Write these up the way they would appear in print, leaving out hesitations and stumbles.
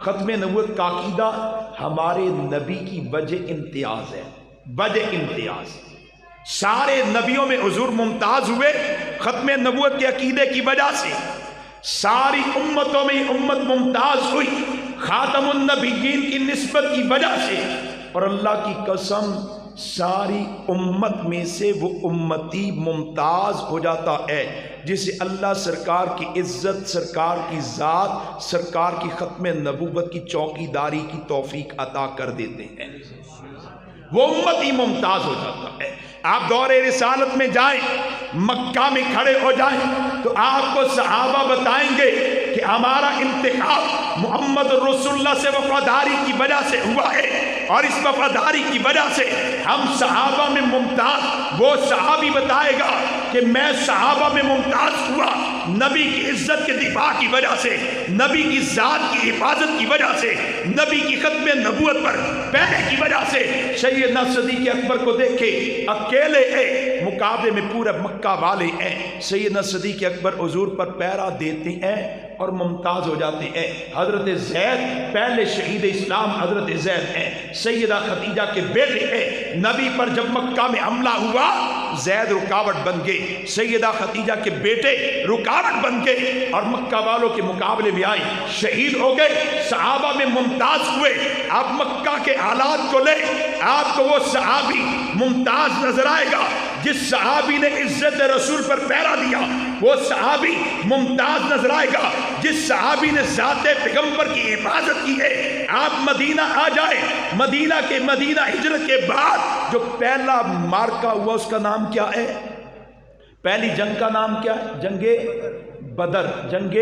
ختم نبوت کا عقیدہ ہمارے نبی کی وجہ امتیاز ہے، وجہ امتیاز۔ سارے نبیوں میں حضور ممتاز ہوئے ختم نبوت کے عقیدے کی وجہ سے، ساری امتوں میں امت ممتاز ہوئی خاتم النبیین کی نسبت کی وجہ سے، اور اللہ کی قسم ساری امت میں سے وہ امتی ممتاز ہو جاتا ہے جسے اللہ سرکار کی عزت، سرکار کی ذات، سرکار کی ختم نبوت کی چوکی داری کی توفیق عطا کر دیتے ہیں، وہ امتی ممتاز ہو جاتا ہے۔ آپ دور رسالت میں جائیں، مکہ میں کھڑے ہو جائیں تو آپ کو صحابہ بتائیں گے کہ ہمارا انتخاب محمد رسول اللہ سے وفاداری کی وجہ سے ہوا ہے، اور اس وفاداری کی وجہ سے ہم صحابہ میں ممتاز۔ وہ صحابی بتائے گا کہ میں صحابہ میں ممتاز ہوا نبی کی عزت کے دفاع کی وجہ سے، نبی کی ذات کی حفاظت کی وجہ سے، نبی کی ختم نبوت پر پہرے کی وجہ سے۔ سیدنا صدیق اکبر کو دیکھے، اکیلے ہیں، مقابلے میں پورا مکہ والے ہیں، سیدنا صدیق اکبر حضور پر پہرا دیتے ہیں اور ممتاز ہو جاتے ہیں۔ حضرت زید پہلے شہید اسلام حضرت زید ہیں، سیدہ خدیجہ کے بیٹے ہیں، نبی پر جب مکہ میں حملہ ہوا زید رکاوٹ بن گئے، سیدہ خدیجہ کے بیٹے رکاوٹ بن گئے اور مکہ والوں کے مقابلے میں آئے، شہید ہو گئے، صحابہ میں ممتاز ہوئے۔ آپ مکہ کے حالات کو لے، آپ کو وہ صحابی ممتاز نظر آئے گا جس صحابی نے عزت رسول پر پہرا دیا، وہ صحابی ممتاز نظر آئے گا جس صحابی نے ذات پیغمبر کی حفاظت کی ہے۔ آپ مدینہ آ جائیں، مدینہ ہجرت کے بعد جو پہلا مارکا ہوا اس کا نام کیا ہے؟ پہلی جنگ کا نام کیا ہے؟ جنگ بدر۔ جنگ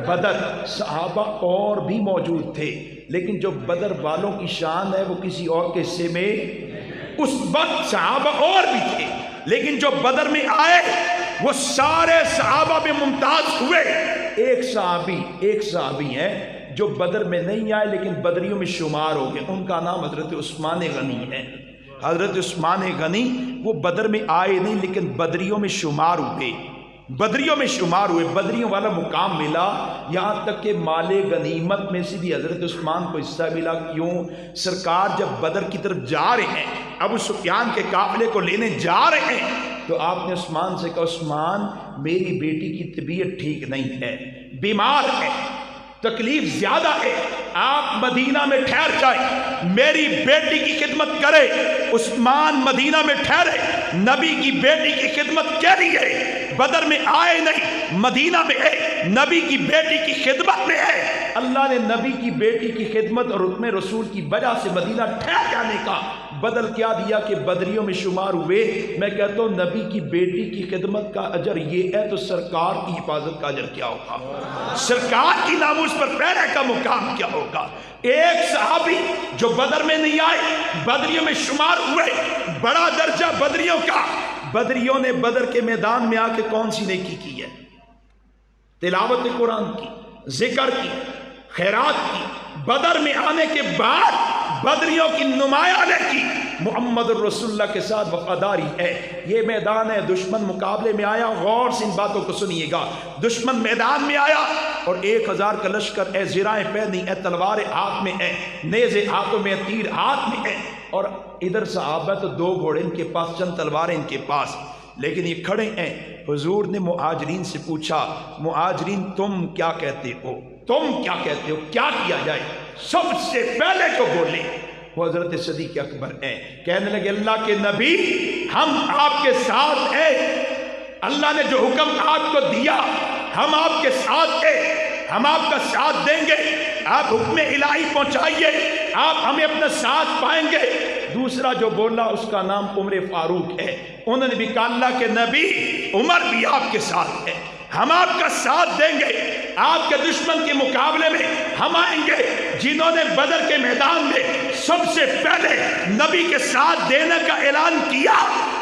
بدر، صحابہ اور بھی موجود تھے لیکن جو بدر والوں کی شان ہے وہ کسی اور کے حصے میں، اس وقت صحابہ اور بھی تھے لیکن جو بدر میں آئے وہ سارے صحابہ میں ممتاز ہوئے۔ ایک صحابی ہے جو بدر میں نہیں آئے لیکن بدریوں میں شمار ہو گئے، ان کا نام حضرت عثمان غنی ہے۔ حضرت عثمان غنی وہ بدر میں آئے نہیں لیکن بدریوں میں شمار ہوئے، بدریوں والا مقام ملا، یہاں تک کہ مال غنیمت میں سے بھی حضرت عثمان کو حصہ ملا۔ کیوں؟ سرکار جب بدر کی طرف جا رہے ہیں، ابو سفیان کے قافلے کو لینے جا رہے ہیں تو آپ نے عثمان سے کہا عثمان میری بیٹی کی طبیعت ٹھیک نہیں ہے، بیمار ہے، تکلیف زیادہ ہے، آپ مدینہ میں ٹھہر جائیں، میری بیٹی کی خدمت کرے۔ عثمان مدینہ میں ٹھہرے، نبی کی بیٹی کی خدمت کے لیے، بدر میں آئے نہیں، مدینہ میں ہے، نبی کی بیٹی کی خدمت میں ہے۔ اللہ نے نبی کی بیٹی کی خدمت اور حکم رسول کی وجہ سے مدینہ ٹھہر جانے کا بدل کیا دیا کہ بدریوں میں شمار ہوئے۔ میں کہتا ہوں نبی کی بیٹی کی خدمت کا اجر یہ ہے تو سرکار کی حفاظت کا اجر کیا ہوگا؟ سرکار کی ناموس پر پہرے کا مقام کیا ہوگا؟ ایک صحابی جو بدر میں نہیں آئے، بدریوں میں شمار ہوئے، بڑا درجہ بدریوں کا۔ بدریوں نے بدر کے میدان میں آ کے کون سی نیکی کی ہے؟ تلاوت قرآن کی، ذکر کی، خیرات کی۔ بدر میں آنے کے بعد بدریوں کی نمایاں کی محمد الرسول اللہ کے ساتھ وفاداری ہے۔ یہ میدان ہے، دشمن مقابلے میں آیا، غور سے ان باتوں کو سنیے گا۔ دشمن میدان میں آیا اور 1000 کا لشکر ہے، زرائیں پہنی ہے، تلواریں ہاتھ میں ہیں، نیزے ہاتھوں میں، تیر ہاتھ میں ہیں، اور ادھر صحابہ تو 2 گھوڑے ان کے پاس، چند تلواریں ان کے پاس، لیکن یہ کھڑے ہیں۔ حضور نے مہاجرین سے پوچھا مہاجرین تم کیا کہتے ہو، تم کیا کہتے ہو، کیا کیا جائے؟ سب سے پہلے جو بولے وہ حضرت صدیق اکبر ہیں۔ کہنے لگے اللہ کے نبی ہم آپ کے ساتھ ہیں، اللہ نے جو حکم آپ کو دیا ہم آپ کے ساتھ ہیں، ہم آپ کا ساتھ دیں گے، آپ حکم الہی پہنچائیے، آپ ہمیں اپنا ساتھ پائیں گے۔ دوسرا جو بولا اس کا نام عمر فاروق ہے، انہوں نے بھی کہا اللہ کے نبی عمر بھی آپ کے ساتھ ہے، ہم آپ کا ساتھ دیں گے، آپ کے دشمن کے مقابلے میں ہم آئیں گے۔ جنہوں نے بدر کے میدان میں سب سے پہلے نبی کے ساتھ دینے کا اعلان کیا